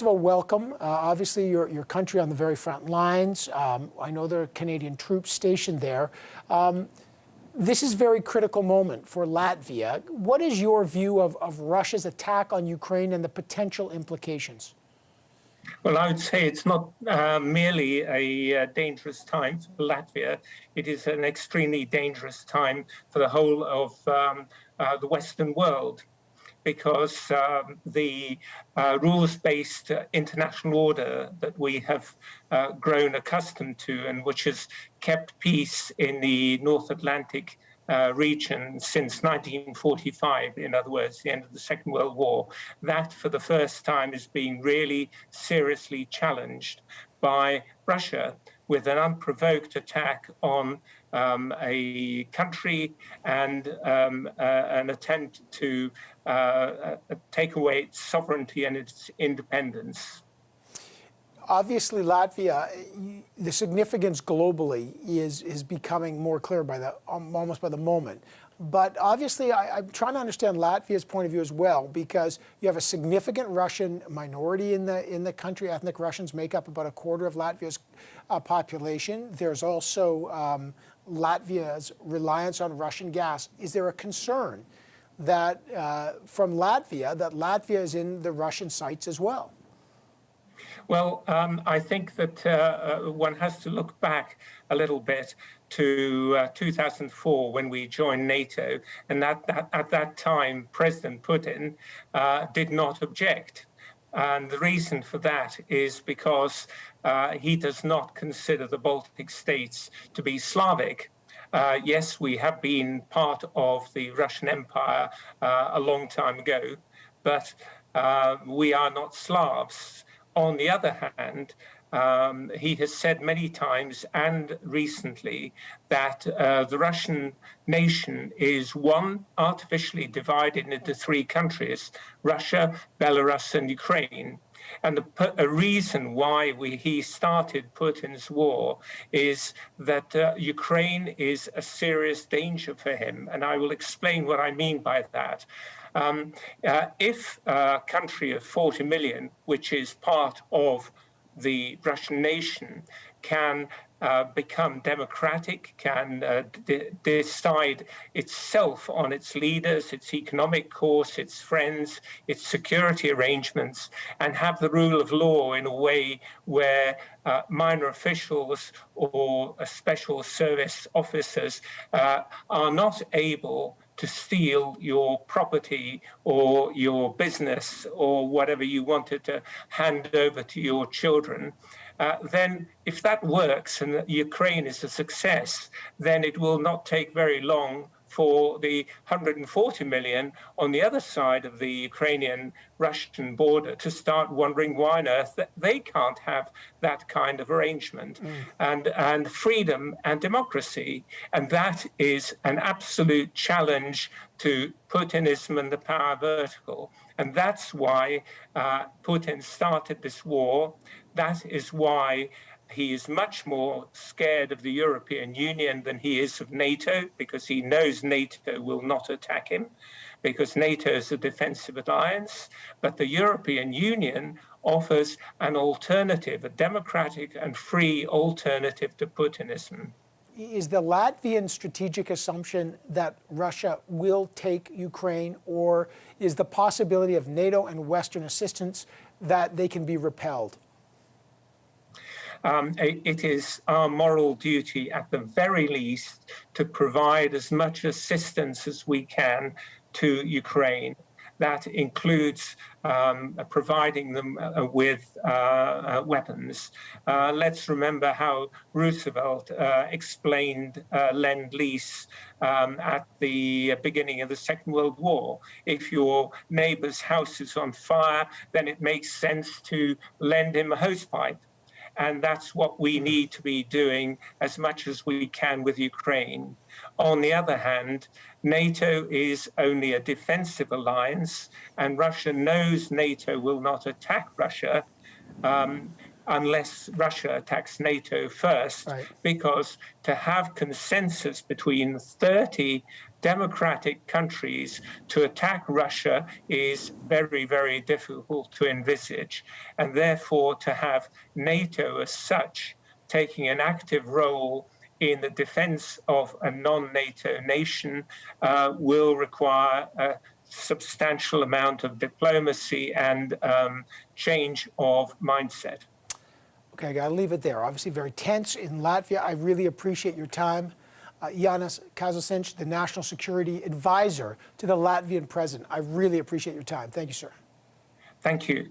first of all, welcome. Obviously, your country on the very front lines. I know there are Canadian troops stationed there. This is a very critical moment for Latvia. What is your view of Russia's attack on Ukraine and the potential implications? Well, I would say it's not merely a dangerous time for Latvia. It is an extremely dangerous time for the whole of the Western world, because the rules-based international order that we have grown accustomed to, and which has kept peace in the North Atlantic region since 1945, in other words, the end of the Second World War, that for the first time is being really seriously challenged by Russia with an unprovoked attack on a country and an attempt to take away its sovereignty and its independence. Obviously, Latvia, the significance globally is becoming more clear by almost by the moment. But obviously, I'm trying to understand Latvia's point of view as well, because you have a significant Russian minority in the country. Ethnic Russians make up about a quarter of Latvia's population. There's also Latvia's reliance on Russian gas. Is there a concern that from Latvia that Latvia is in the Russian sights as well? Well, I think that one has to look back a little bit to 2004 when we joined NATO, and at that time President Putin did not object. And the reason for that is because he does not consider the Baltic states to be Slavic. Yes, we have been part of the Russian Empire a long time ago, but we are not Slavs. On the other hand, he has said many times and recently that the Russian nation is one, artificially divided into three countries: Russia, Belarus, and Ukraine. And a reason why he started Putin's war is that Ukraine is a serious danger for him. And I will explain what I mean by that. If a country of 40 million, which is part of the Russian nation, can become democratic, can decide itself on its leaders, its economic course, its friends, its security arrangements, and have the rule of law in a way where minor officials or special service officers are not able to steal your property or your business or whatever you wanted to hand over to your children, then if that works and that Ukraine is a success, then it will not take very long for the 140 million on the other side of the Ukrainian-Russian border to start wondering why on earth that they can't have that kind of arrangement and freedom and democracy. And that is an absolute challenge to Putinism and the power vertical. And that's why Putin started this war. That is why he is much more scared of the European Union than he is of NATO, because he knows NATO will not attack him, because NATO is a defensive alliance. But the European Union offers an alternative, a democratic and free alternative to Putinism. Is the Latvian strategic assumption that Russia will take Ukraine, or is the possibility of NATO and Western assistance that they can be repelled? It is our moral duty, at the very least, to provide as much assistance as we can to Ukraine. That includes providing them with weapons. Let's remember how Roosevelt explained Lend-Lease at the beginning of the Second World War. If your neighbor's house is on fire, then it makes sense to lend him a hosepipe. And that's what we need to be doing as much as we can with Ukraine. On the other hand, NATO is only a defensive alliance, and Russia knows NATO will not attack Russia. unless Russia attacks NATO first, Right. because to have consensus between 30 democratic countries to attack Russia is very, very difficult to envisage. And therefore, to have NATO as such taking an active role in the defense of a non-NATO nation will require a substantial amount of diplomacy and change of mindset. Okay, I got to leave it there. Obviously, very tense in Latvia. I really appreciate your time. Janis Kazocins, the National Security Advisor to the Latvian President. I really appreciate your time. Thank you, sir. Thank you.